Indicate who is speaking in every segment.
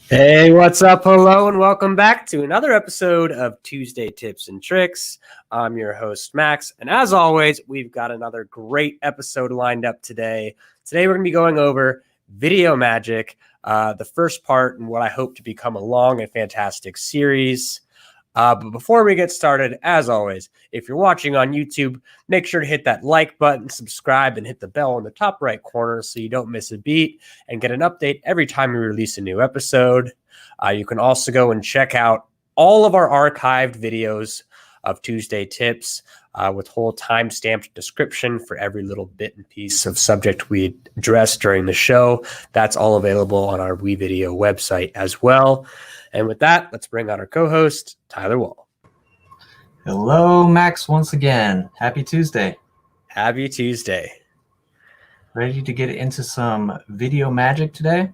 Speaker 1: Hey, what's up? Hello, and welcome back to another episode of Tuesday Tips and Tricks. I'm your host, Max, and as always, we've got another great episode lined up today. Today, we're going to be going over video magic, the first part in what I hope to become a long and fantastic series. But before we get started, as always, if you're watching on YouTube, make sure to hit that like button, subscribe, and hit the bell in the top right corner so you don't miss a beat and get an update every time we release a new episode. You can also go and check out all of our archived videos of Tuesday Tips with whole time-stamped description for every little bit and piece of subject we address during the show. That's all available on our WeVideo website as well. And with that, let's bring on our co-host, Tyler Wall.
Speaker 2: Hello, Max, once again. Happy Tuesday.
Speaker 1: Happy Tuesday.
Speaker 2: Ready to get into some video magic today?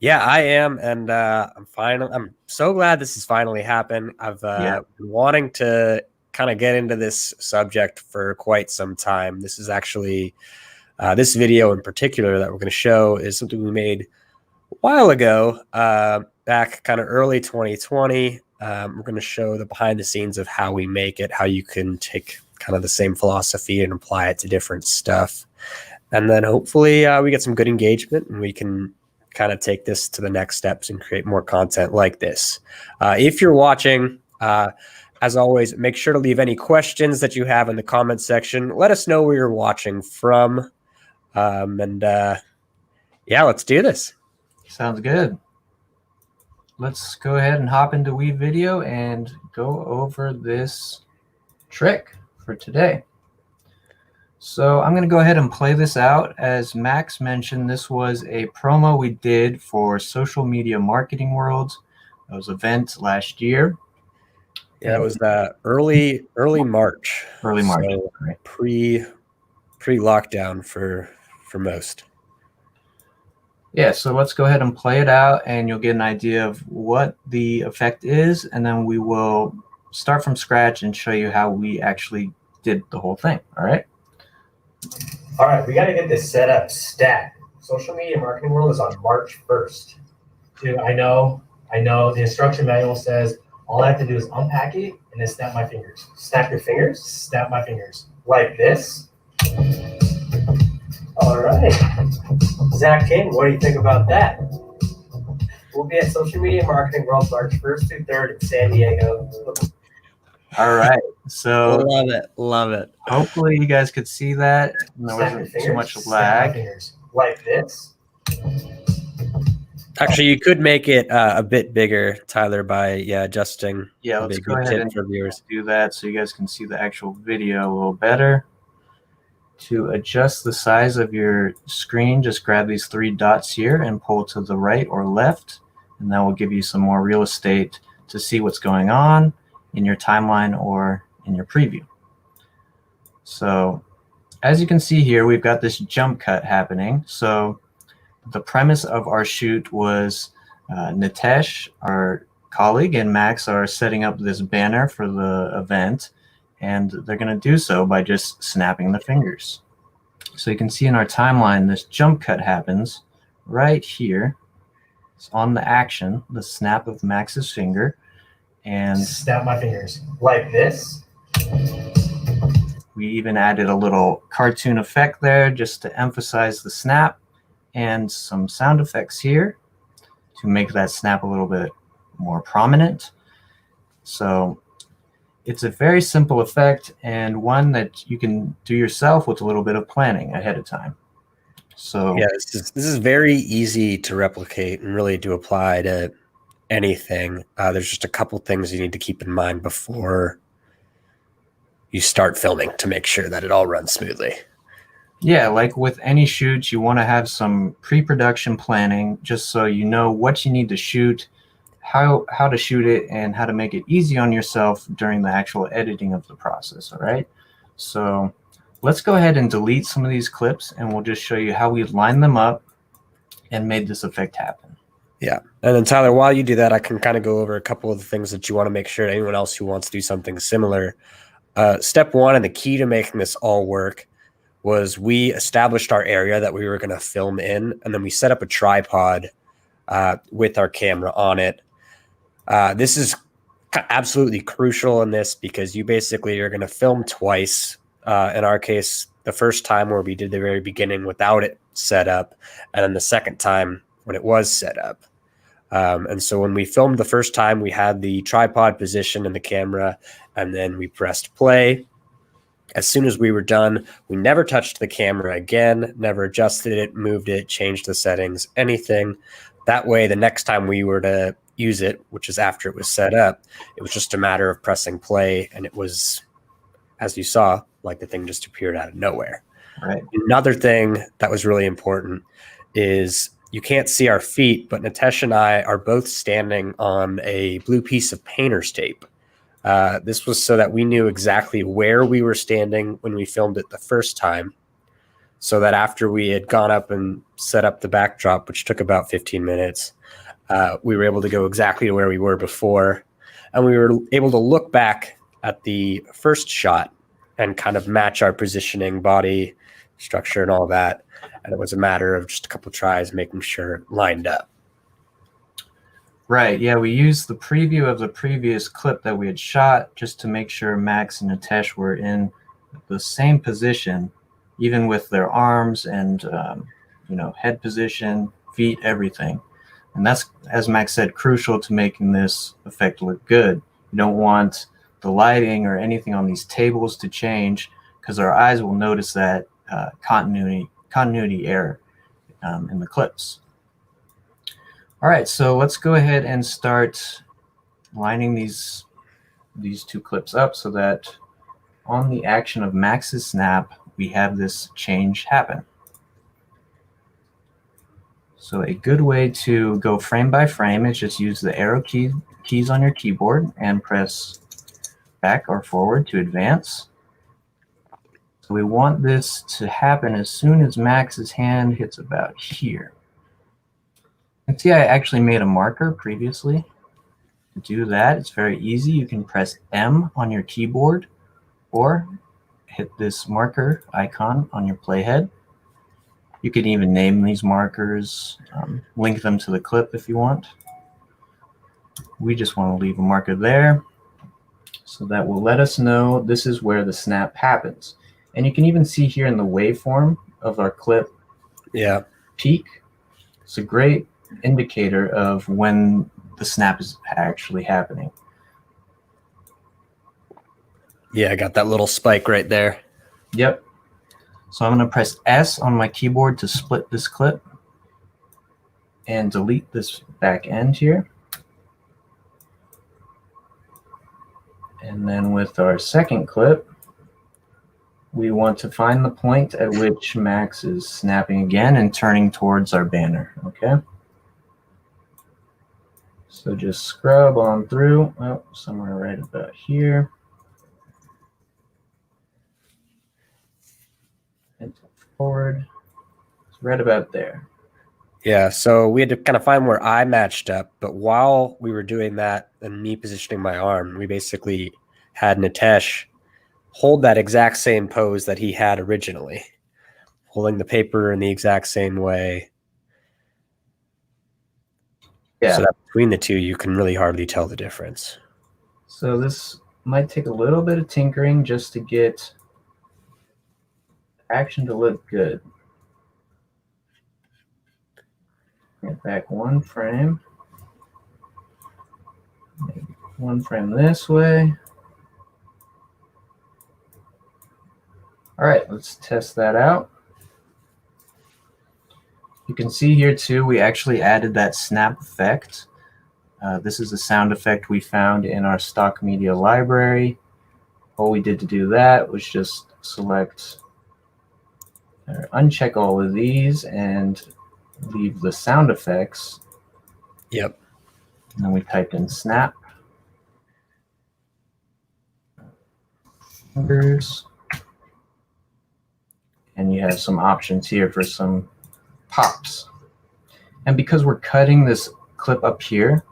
Speaker 1: Yeah, I am, and I'm so glad this has finally happened. I've been wanting to kind of get into this subject for quite some time. This is actually this video in particular that we're going to show is something we made a while ago, back kind of early 2020. We're going to show the behind the scenes of how we make it, how you can take kind of the same philosophy and apply it to different stuff. And then hopefully we get some good engagement and we can kind of take this to the next steps and create more content like this. If you're watching, as always, make sure to leave any questions that you have in the comment section. Let us know where you're watching from. Yeah, let's do this.
Speaker 2: Sounds good. Let's go ahead and hop into WeVideo and go over this trick for today. So I'm going to go ahead and play this out. As Max mentioned, this was a promo we did for Social Media Marketing World. It was an event last year.
Speaker 1: Yeah, it was early March.
Speaker 2: Early March,
Speaker 1: so
Speaker 2: right.
Speaker 1: Pre-lockdown for most.
Speaker 2: Yeah, so let's go ahead and play it out and you'll get an idea of what the effect is, and then we will start from scratch and show you how we actually did the whole thing. All right?
Speaker 3: All right, we got to get this set up stat. Social Media Marketing World is on March 1st. Dude, I know the instruction manual says all I have to do is unpack it and then snap my fingers. Snap your fingers? Snap my fingers. Like this. All right. Zach King, what do you think about that? We'll be at Social Media Marketing World March 1st through 3rd in San Diego.
Speaker 2: All right. So
Speaker 1: Love it.
Speaker 2: Hopefully you guys could see that. There wasn't too much lag.
Speaker 3: Like this.
Speaker 1: Actually, you could make it a bit bigger, Tyler, by adjusting.
Speaker 2: Yeah, let's go ahead and do that so you guys can see the actual video a little better. To adjust the size of your screen, just grab these three dots here and pull to the right or left, and that will give you some more real estate to see what's going on in your timeline or in your preview. So as you can see here, we've got this jump cut happening. So the premise of our shoot was Nitesh, our colleague, and Max are setting up this banner for the event, and they're going to do so by just snapping the fingers. So you can see in our timeline, this jump cut happens right here. It's on the action, the snap of Max's finger. And
Speaker 3: snap my fingers like this.
Speaker 2: We even added a little cartoon effect there just to emphasize the snap, and some sound effects here to make that snap a little bit more prominent. So it's a very simple effect and one that you can do yourself with a little bit of planning ahead of time. So
Speaker 1: yeah, this is very easy to replicate and really to apply to anything. There's just a couple things you need to keep in mind before you start filming to make sure that it all runs smoothly.
Speaker 2: Yeah, like with any shoot, you want to have some pre-production planning just so you know what you need to shoot, how to shoot it, and how to make it easy on yourself during the actual editing of the process, all right? So let's go ahead and delete some of these clips, and we'll just show you how we lined them up and made this effect happen.
Speaker 1: Yeah, and then Tyler, while you do that, I can kind of go over a couple of the things that you want to make sure anyone else who wants to do something similar. Step one, and the key to making this all work, was we established our area that we were going to film in, and then we set up a tripod with our camera on it. This is absolutely crucial in this because you basically are going to film twice. In our case, the first time where we did the very beginning without it set up, and then the second time when it was set up. And so when we filmed the first time, we had the tripod position in the camera, and then we pressed play. As soon as we were done, we never touched the camera again, never adjusted it, moved it, changed the settings, anything. That way, the next time we were to use it, which is after it was set up, it was just a matter of pressing play, and it was, as you saw, like the thing just appeared out of nowhere.
Speaker 2: Right.
Speaker 1: Another thing that was really important is you can't see our feet, but Nitesh and I are both standing on a blue piece of painter's tape. This was so that we knew exactly where we were standing when we filmed it the first time, so that after we had gone up and set up the backdrop, which took about 15 minutes, we were able to go exactly to where we were before. And we were able to look back at the first shot and kind of match our positioning, body structure, and all that. And it was a matter of just a couple tries making sure it lined up.
Speaker 2: Right. Yeah, we used the preview of the previous clip that we had shot just to make sure Max and Nitesh were in the same position, even with their arms and head position, feet, everything. And that's, as Max said, crucial to making this effect look good. You don't want the lighting or anything on these tables to change, because our eyes will notice that continuity error in the clips. All right, so let's go ahead and start lining these two clips up so that on the action of Max's snap, we have this change happen. So a good way to go frame by frame is just use the arrow keys on your keyboard and press back or forward to advance. So we want this to happen as soon as Max's hand hits about here. You can see I actually made a marker previously. To do that, it's very easy. You can press M on your keyboard or hit this marker icon on your playhead. You can even name these markers, link them to the clip if you want. We just want to leave a marker there, so that will let us know this is where the snap happens. And you can even see here in the waveform of our clip peak. It's a great indicator of when the snap is actually happening.
Speaker 1: Yeah, I got that little spike right there.
Speaker 2: Yep. So I'm going to press S on my keyboard to split this clip and delete this back end here. And then with our second clip, we want to find the point at which Max is snapping again and turning towards our banner, okay? So just scrub on through, somewhere right about here. And forward, it's right about there.
Speaker 1: Yeah, so we had to kind of find where I matched up, but while we were doing that and me positioning my arm, we basically had Nitesh hold that exact same pose that he had originally, holding the paper in the exact same way.
Speaker 2: Yeah.
Speaker 1: So that between the two, you can really hardly tell the difference.
Speaker 2: So this might take a little bit of tinkering just to get action to look good. Get back one frame. Maybe one frame this way. All right, let's test that out. You can see here too, we actually added that snap effect. This is a sound effect we found in our stock media library. All we did to do that was just select or uncheck all of these and leave the sound effects.
Speaker 1: Yep.
Speaker 2: And then we typed in snap. Fingers. And you have some options here for some pops. And because we're cutting this clip up here,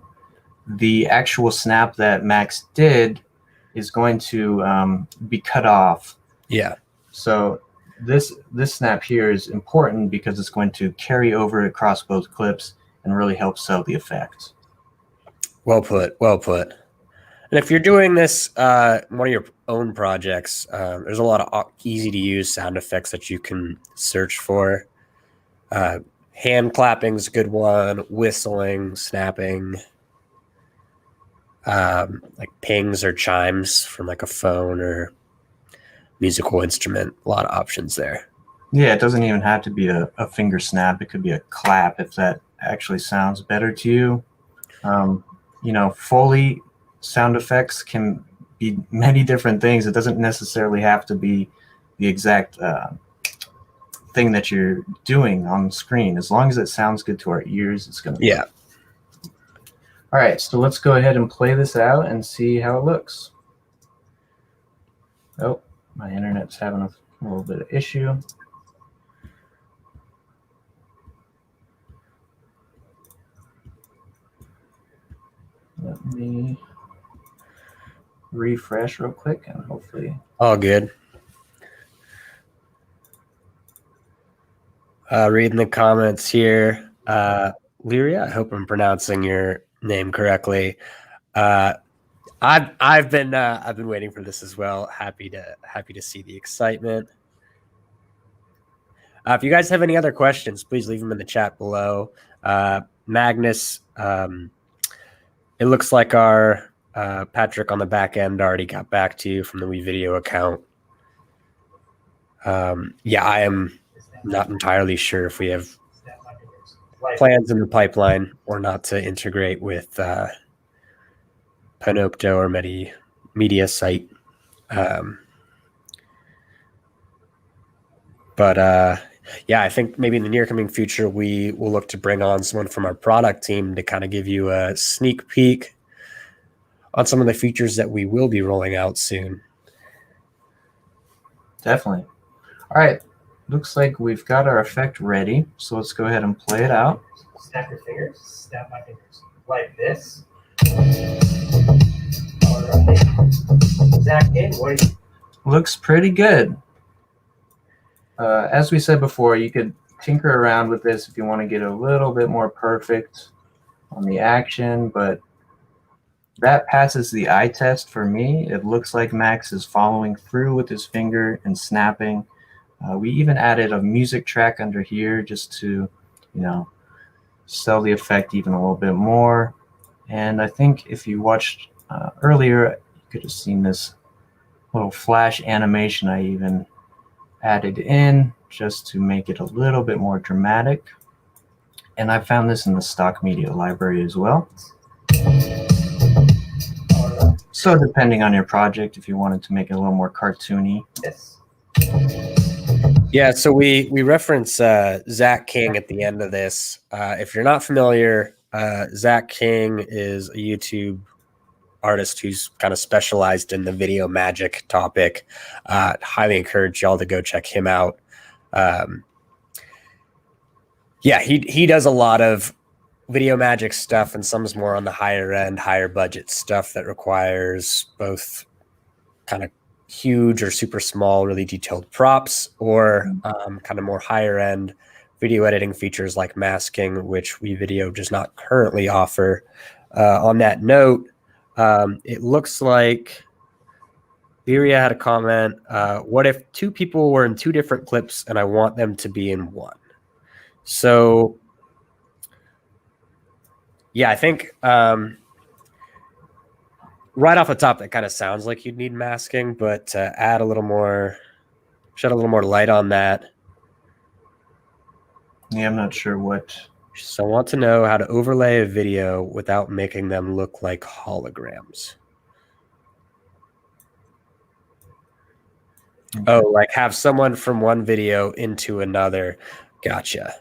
Speaker 2: the actual snap that Max did is going to be cut off.
Speaker 1: Yeah.
Speaker 2: So this snap here is important because it's going to carry over across both clips, and really help sell the effect.
Speaker 1: Well put. Well put. And if you're doing this, one of your own projects, there's a lot of easy to use sound effects that you can search for. Hand clapping is a good one. Whistling, snapping, like pings or chimes from like a phone or musical instrument. A lot of options there.
Speaker 2: Yeah, it doesn't even have to be a finger snap. It could be a clap if that actually sounds better to you. Foley sound effects can be many different things. It doesn't necessarily have to be the exact thing that you're doing on the screen. As long as it sounds good to our ears, it's going to
Speaker 1: Yeah.
Speaker 2: work. All right, so let's go ahead and play this out and see how it looks. Oh, my internet's having a little bit of issue. Let me refresh real quick and hopefully.
Speaker 1: All good. Reading the comments here. Lyria, I hope I'm pronouncing your name correctly. I've been waiting for this as well. Happy to see the excitement. If you guys have any other questions, please leave them in the chat below. Magnus, it looks like our Patrick on the back end already got back to you from the WeVideo account. Yeah, I am not entirely sure if we have plans in the pipeline or not to integrate with Panopto or Media Site. Yeah, I think maybe in the near coming future, we will look to bring on someone from our product team to kind of give you a sneak peek on some of the features that we will be rolling out soon.
Speaker 2: Definitely. All right. Looks like we've got our effect ready. So let's go ahead and play it out.
Speaker 3: Snap your fingers. Snap my fingers. Like this. All right. Zach, what do you...
Speaker 2: Looks pretty good. As we said before, you could tinker around with this if you want to get a little bit more perfect on the action, but that passes the eye test for me. It looks like Max is following through with his finger and snapping. We even added a music track under here just to, sell the effect even a little bit more. And I think if you watched earlier, you could have seen this little flash animation I even added in just to make it a little bit more dramatic. And I found this in the stock media library as well. So depending on your project, if you wanted to make it a little more cartoony.
Speaker 3: Yes.
Speaker 1: Yeah, so we reference Zach King at the end of this. If you're not familiar, Zach King is a YouTube artist who's kind of specialized in the video magic topic. Highly encourage y'all to go check him out. Yeah, he does a lot of video magic stuff, and some is more on the higher end, higher budget stuff that requires both kind of huge or super small, really detailed props, or kind of more higher end video editing features like masking, which WeVideo does not currently offer. On that note, it looks like Lyria had a comment. What if two people were in two different clips and I want them to be in one? So, yeah, I think right off the top, that kind of sounds like you'd need masking, but to add a little more, shed a little more light on that.
Speaker 2: Yeah, I'm not sure what.
Speaker 1: So I want to know how to overlay a video without making them look like holograms. Oh, like have someone from one video into another. Gotcha.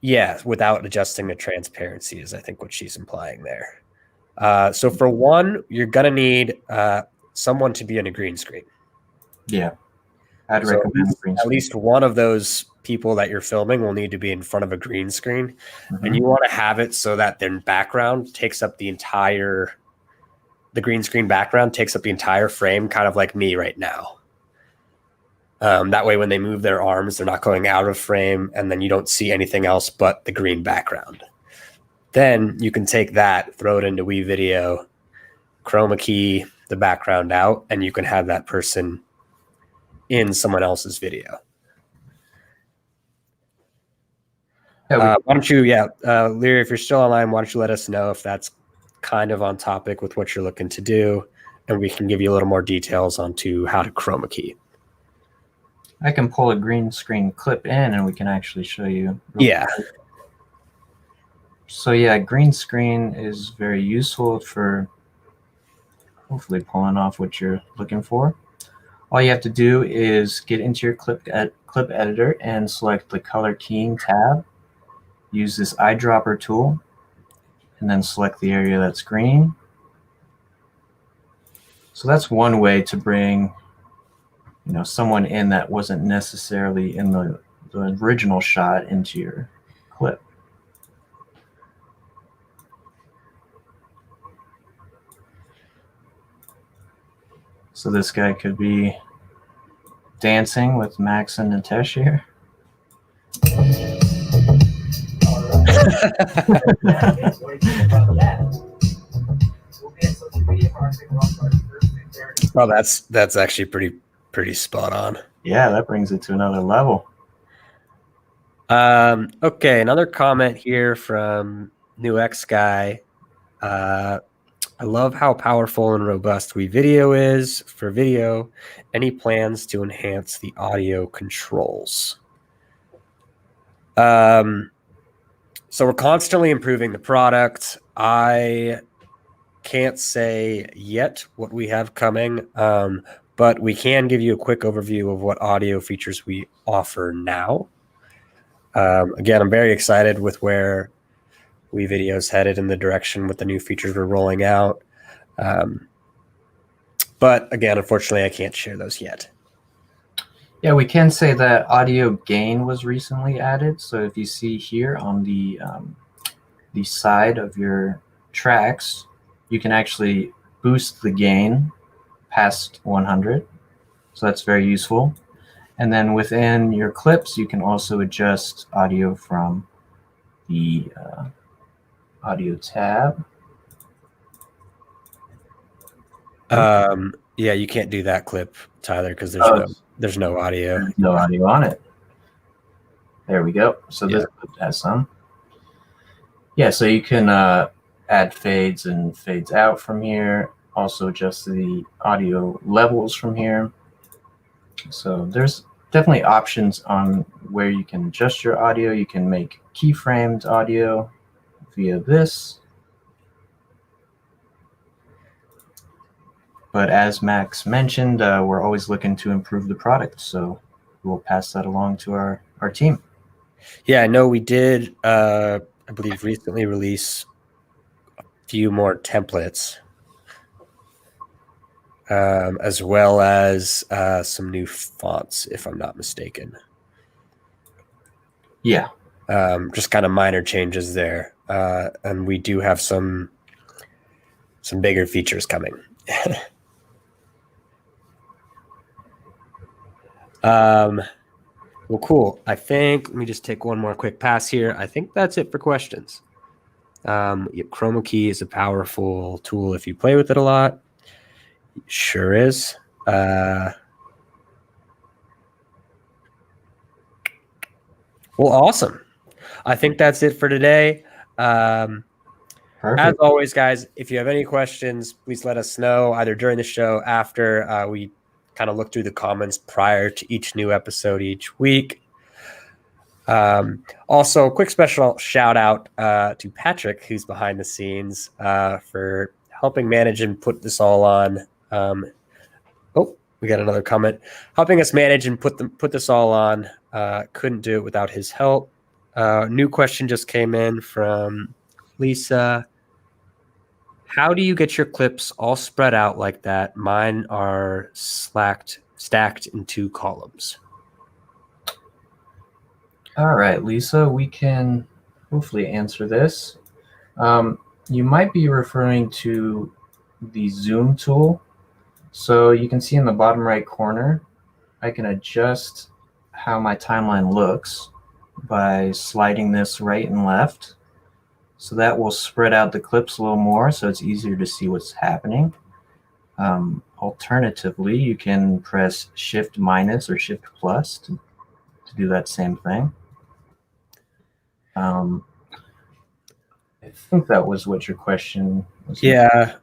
Speaker 1: Yeah, without adjusting the transparency is, I think, what she's implying there. So for one, you're going to need someone to be in a green screen.
Speaker 2: Yeah. I'd recommend green screen.
Speaker 1: At least one of those people that you're filming will need to be in front of a green screen. And you want to have it so that their background takes up the green screen background takes up the entire frame, kind of like me right now. That way, when they move their arms, they're not going out of frame, and then you don't see anything else but the green background. Then you can take that, throw it into WeVideo, chroma key the background out, and you can have that person in someone else's video.
Speaker 2: Yeah,
Speaker 1: why don't you, Leary, if you're still online, why don't you let us know if that's kind of on topic with what you're looking to do, and we can give you a little more details onto how to chroma key.
Speaker 2: I can pull a green screen clip in and we can actually show you.
Speaker 1: Yeah.
Speaker 2: So yeah, green screen is very useful for hopefully pulling off what you're looking for. All you have to do is get into your clip editor and select the color keying tab. Use this eyedropper tool and then select the area that's green. So that's one way to bring someone in that wasn't necessarily in the original shot into your clip. So this guy could be dancing with Max and Nitesh here.
Speaker 1: Well, that's actually pretty spot on.
Speaker 2: Yeah, that brings it to another level.
Speaker 1: Okay, another comment here from New X Guy. I love how powerful and robust WeVideo is for video. Any plans to enhance the audio controls? So we're constantly improving the product. I can't say yet what we have coming, but we can give you a quick overview of what audio features we offer now. Again, I'm very excited with where WeVideo is headed in the direction with the new features we're rolling out. But again, unfortunately, I can't share those yet.
Speaker 2: Yeah, we can say that audio gain was recently added. So if you see here on the side of your tracks, you can actually boost the gain past 100. So that's very useful. And then within your clips, you can also adjust audio from the audio tab.
Speaker 1: Yeah, you can't do that clip, Tyler, because there's no audio.
Speaker 2: There's no audio on it. There we go. So this clip has some. Yeah, so you can add fades and fades out from here. Also adjust the audio levels from here. So there's definitely options on where you can adjust your audio. You can make keyframed audio via this. But as Max mentioned, we're always looking to improve the product. So we'll pass that along to our team.
Speaker 1: Yeah, I know we did, I believe, recently release a few more templates, as well as some new fonts, if I'm not mistaken.
Speaker 2: Yeah.
Speaker 1: Just kind of minor changes there. And we do have some bigger features coming. Well, cool. I think, let me just take one more quick pass here. I think that's it for questions. Chroma key is a powerful tool if you play with it a lot. It sure is. Well, awesome. I think that's it for today. As always, guys, if you have any questions, please let us know either during the show, after we kind of look through the comments prior to each new episode each week. Also, a quick special shout out to Patrick, who's behind the scenes, for helping manage and put this all on. We got another comment. Helping us manage and put this all on. Couldn't do it without his help. New question just came in from Lisa. How do you get your clips all spread out like that? Mine are stacked in 2 columns.
Speaker 2: All right, Lisa, we can hopefully answer this. You might be referring to the zoom tool. So you can see in the bottom right corner, I can adjust how my timeline looks by sliding this right and left. So that will spread out the clips a little more, so it's easier to see what's happening. Alternatively, you can press Shift minus or Shift plus to do that same thing. I think that was what your question was.
Speaker 1: Yeah.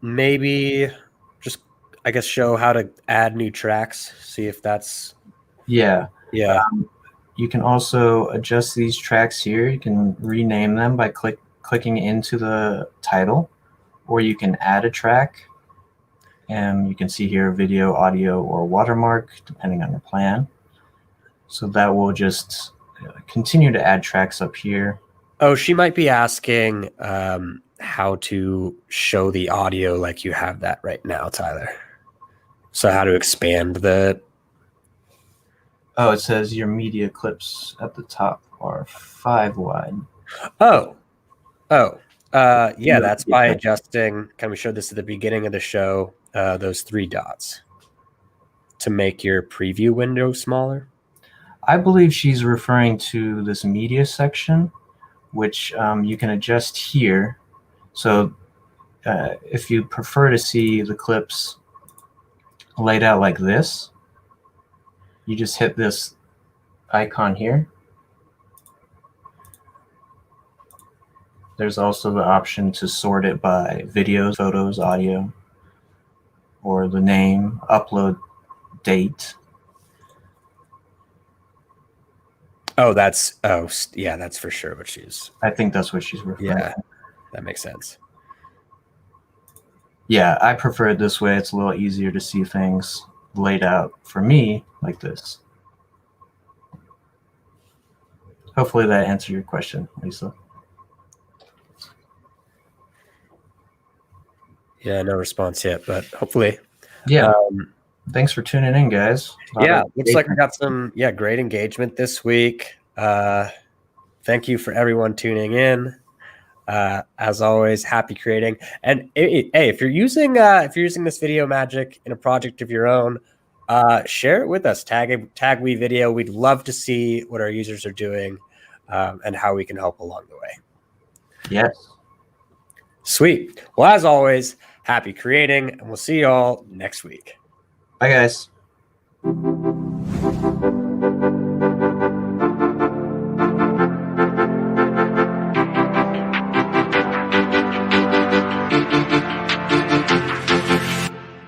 Speaker 1: Maybe just, I guess, show how to add new tracks. See if that's.
Speaker 2: Yeah.
Speaker 1: Yeah.
Speaker 2: You can also adjust these tracks here. You can rename them by clicking into the title, or you can add a track. And you can see here video, audio, or watermark, depending on your plan. So that will just continue to add tracks up here.
Speaker 1: Oh, she might be asking how to show the audio like you have that right now, Tyler. So how to expand the.
Speaker 2: Oh, it says your media clips at the top are 5 wide.
Speaker 1: Oh. Yeah, that's by adjusting. Can we show this at the beginning of the show? Those 3 dots to make your preview window smaller.
Speaker 2: I believe she's referring to this media section, which you can adjust here. So if you prefer to see the clips laid out like this, you just hit this icon here. There's also the option to sort it by videos, photos, audio, or the name, upload date.
Speaker 1: Oh, yeah, that's for sure what she's.
Speaker 2: I think that's what she's referring to.
Speaker 1: Yeah, that makes sense.
Speaker 2: Yeah, I prefer it this way. It's a little easier to see things laid out for me like this. Hopefully that answered your question, Lisa.
Speaker 1: Yeah, no response yet, but hopefully.
Speaker 2: Yeah. Thanks for tuning in, guys.
Speaker 1: Yeah, looks like we got some great engagement this week. Thank you for everyone tuning in. As always, happy creating. And hey, if you're using this video magic in a project of your own, share it with us. Tag WeVideo. We'd love to see what our users are doing and how we can help along the way.
Speaker 2: Yes.
Speaker 1: Sweet. Well, as always, happy creating, and we'll see you all next week.
Speaker 2: Bye, guys.